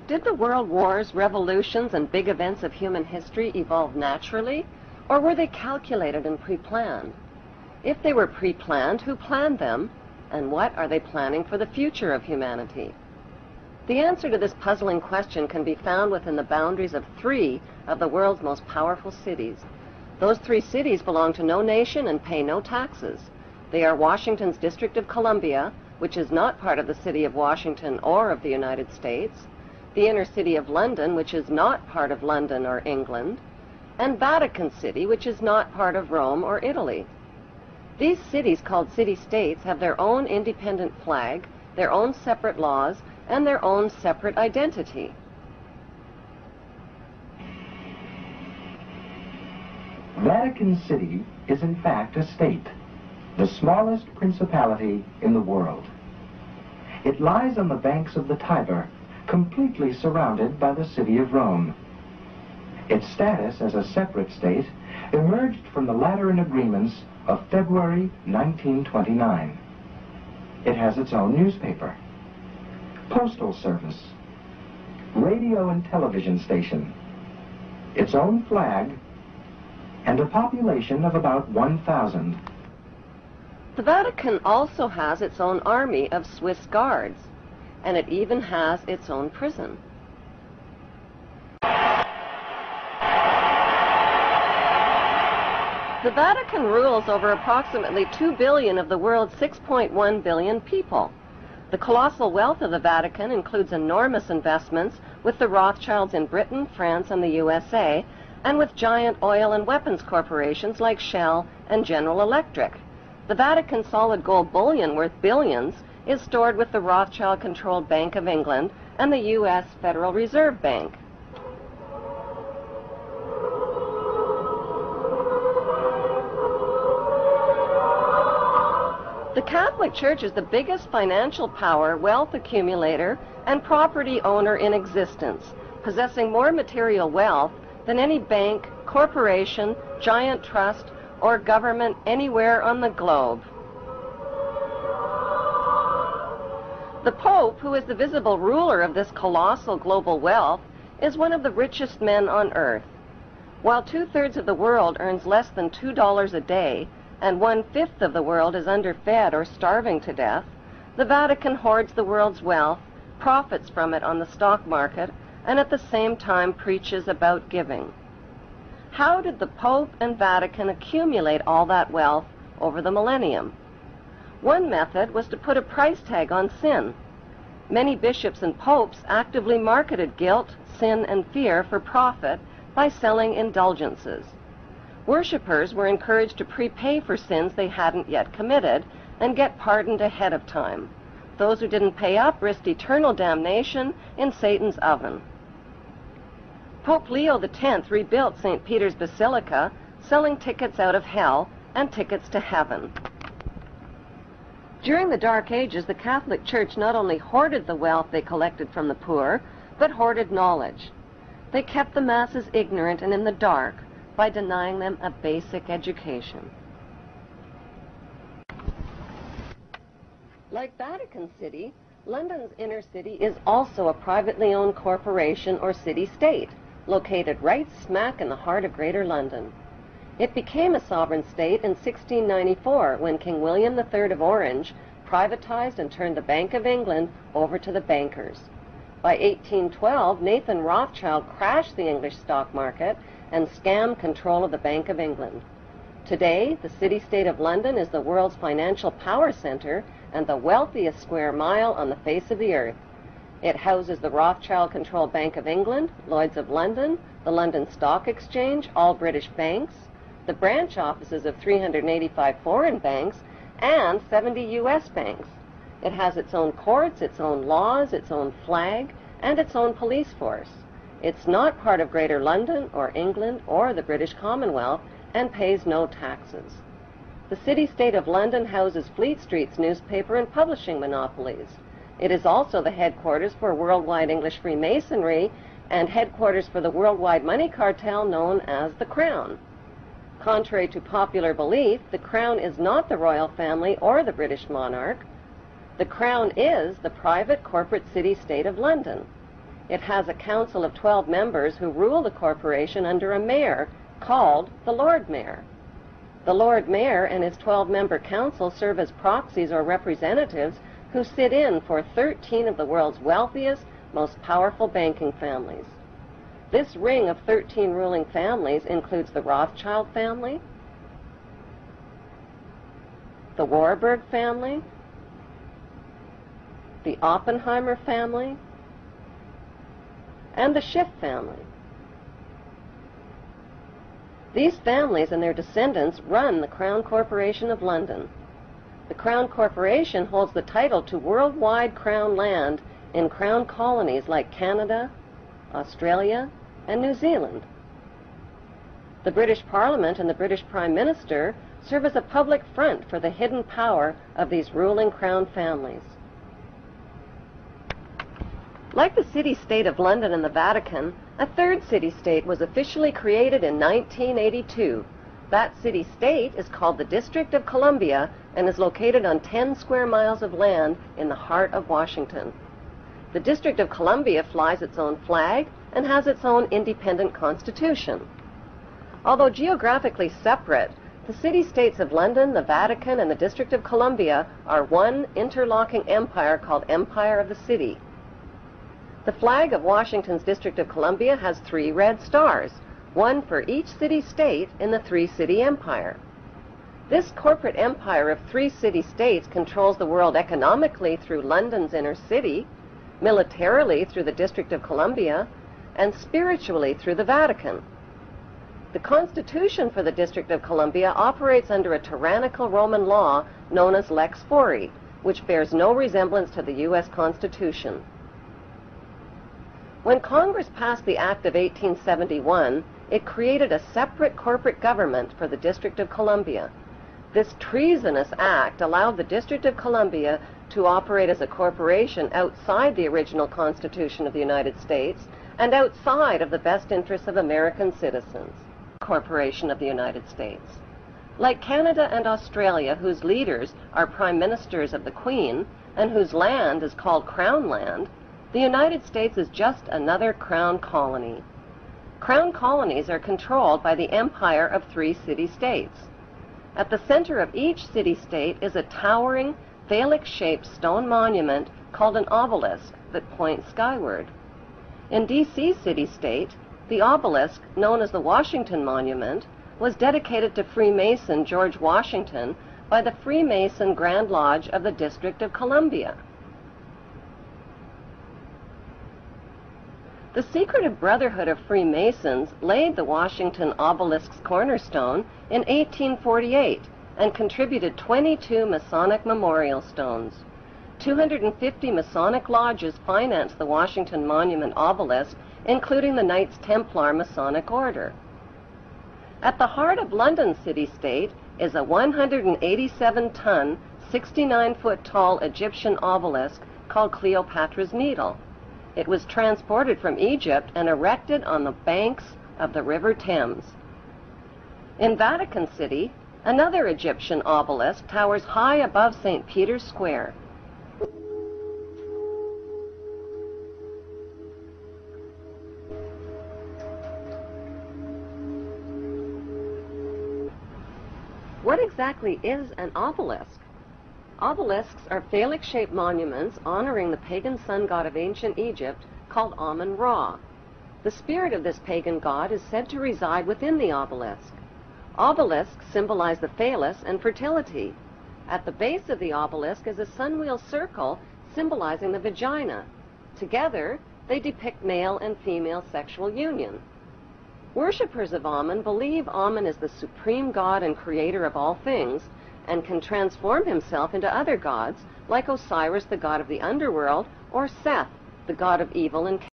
Did the world wars, revolutions, and big events of human history evolve naturally, or were they calculated and pre-planned? If they were pre-planned, who planned them, and what are they planning for the future of humanity? The answer to this puzzling question can be found within the boundaries of 3 of the world's most powerful cities. Those 3 cities belong to no nation and pay no taxes. They are Washington's District of Columbia, which is not part of the city of Washington or of the United States, the inner city of London, which is not part of London or England, and Vatican City, which is not part of Rome or Italy. These cities, called city-states, have their own independent flag, their own separate laws, and their own separate identity. Vatican City is in fact a state, the smallest principality in the world. It lies on the banks of the Tiber, completely surrounded by the city of Rome. Its status as a separate state emerged from the Lateran Agreements of February 1929. It has its own newspaper, postal service, radio and television station, its own flag, and a population of about 1,000. The Vatican also has its own army of Swiss guards, and it even has its own prison. The Vatican rules over approximately 2 billion of the world's 6.1 billion people. The colossal wealth of the Vatican includes enormous investments with the Rothschilds in Britain, France, and the USA, and with giant oil and weapons corporations like Shell and General Electric. The Vatican solid gold bullion worth billions is stored with the Rothschild-controlled Bank of England and the U.S. Federal Reserve Bank. The Catholic Church is the biggest financial power, wealth accumulator, and property owner in existence, possessing more material wealth than any bank, corporation, giant trust, or government anywhere on the globe. The Pope, who is the visible ruler of this colossal global wealth, is one of the richest men on earth. While 2/3 of the world earns less than $2 a day, and 1/5 of the world is underfed or starving to death, the Vatican hoards the world's wealth, profits from it on the stock market, and at the same time preaches about giving. How did the Pope and Vatican accumulate all that wealth over the millennium? One method was to put a price tag on sin. Many bishops and popes actively marketed guilt, sin, and fear for profit by selling indulgences. Worshippers were encouraged to prepay for sins they hadn't yet committed and get pardoned ahead of time. Those who didn't pay up risked eternal damnation in Satan's oven. Pope Leo X rebuilt St. Peter's Basilica, selling tickets out of hell and tickets to heaven. During the Dark Ages, the Catholic Church not only hoarded the wealth they collected from the poor, but hoarded knowledge. They kept the masses ignorant and in the dark by denying them a basic education. Like Vatican City, London's inner city is also a privately owned corporation or city-state, located right smack in the heart of Greater London. It became a sovereign state in 1694 when King William III of Orange privatized and turned the Bank of England over to the bankers. By 1812, Nathan Rothschild crashed the English stock market and scammed control of the Bank of England. Today, the city-state of London is the world's financial power center and the wealthiest square mile on the face of the earth. It houses the Rothschild-controlled Bank of England, Lloyd's of London, the London Stock Exchange, all British banks, the branch offices of 385 foreign banks, and 70 U.S. banks. It has its own courts, its own laws, its own flag, and its own police force. It's not part of Greater London or England or the British Commonwealth and pays no taxes. The city-state of London houses Fleet Street's newspaper and publishing monopolies. It is also the headquarters for worldwide English Freemasonry and headquarters for the worldwide money cartel known as the Crown. Contrary to popular belief, the Crown is not the royal family or the British monarch. The Crown is the private corporate city-state of London. It has a council of 12 members who rule the corporation under a mayor called the Lord Mayor. The Lord Mayor and his 12-member council serve as proxies or representatives who sit in for 13 of the world's wealthiest, most powerful banking families. This ring of 13 ruling families includes the Rothschild family, the Warburg family, the Oppenheimer family, and the Schiff family. These families and their descendants run the Crown Corporation of London. The Crown Corporation holds the title to worldwide Crown land in Crown colonies like Canada, Australia, and New Zealand. The British Parliament and the British Prime Minister serve as a public front for the hidden power of these ruling Crown families. Like the city-state of London and the Vatican, a third city-state was officially created in 1982. That city-state is called the District of Columbia and is located on 10 square miles of land in the heart of Washington. The District of Columbia flies its own flag and has its own independent constitution. Although geographically separate, the city-states of London, the Vatican, and the District of Columbia are one interlocking empire called Empire of the City. The flag of Washington's District of Columbia has 3 red stars, one for each city-state in the 3-city empire. This corporate empire of 3 city-states controls the world economically through London's inner city, militarily through the District of Columbia, and spiritually through the Vatican. The Constitution for the District of Columbia operates under a tyrannical Roman law known as Lex Fori, which bears no resemblance to the U.S. Constitution. When Congress passed the Act of 1871, it created a separate corporate government for the District of Columbia. This treasonous act allowed the District of Columbia to operate as a corporation outside the original Constitution of the United States and outside of the best interests of American citizens. Corporation of the United States. Like Canada and Australia, whose leaders are prime ministers of the Queen and whose land is called Crown land, the United States is just another Crown colony. Crown colonies are controlled by the empire of 3 city-states. At the center of each city-state is a towering, phallic-shaped stone monument called an obelisk that points skyward. In D.C. city-state, the obelisk, known as the Washington Monument, was dedicated to Freemason George Washington by the Freemason Grand Lodge of the District of Columbia. The secretive Brotherhood of Freemasons laid the Washington obelisk's cornerstone in 1848 and contributed 22 Masonic memorial stones. 250 Masonic lodges financed the Washington Monument obelisk, including the Knights Templar Masonic Order. At the heart of London city-state is a 187-ton, 69-foot-tall Egyptian obelisk called Cleopatra's Needle. It was transported from Egypt and erected on the banks of the River Thames. In Vatican City, another Egyptian obelisk towers high above St. Peter's Square. What exactly is an obelisk? Obelisks are phallic-shaped monuments honoring the pagan sun god of ancient Egypt called Amun-Ra. The spirit of this pagan god is said to reside within the obelisk. Obelisks symbolize the phallus and fertility. At the base of the obelisk is a sunwheel circle symbolizing the vagina. Together, they depict male and female sexual union. Worshippers of Amun believe Amun is the supreme god and creator of all things, and can transform himself into other gods, like Osiris, the god of the underworld, or Seth, the god of evil and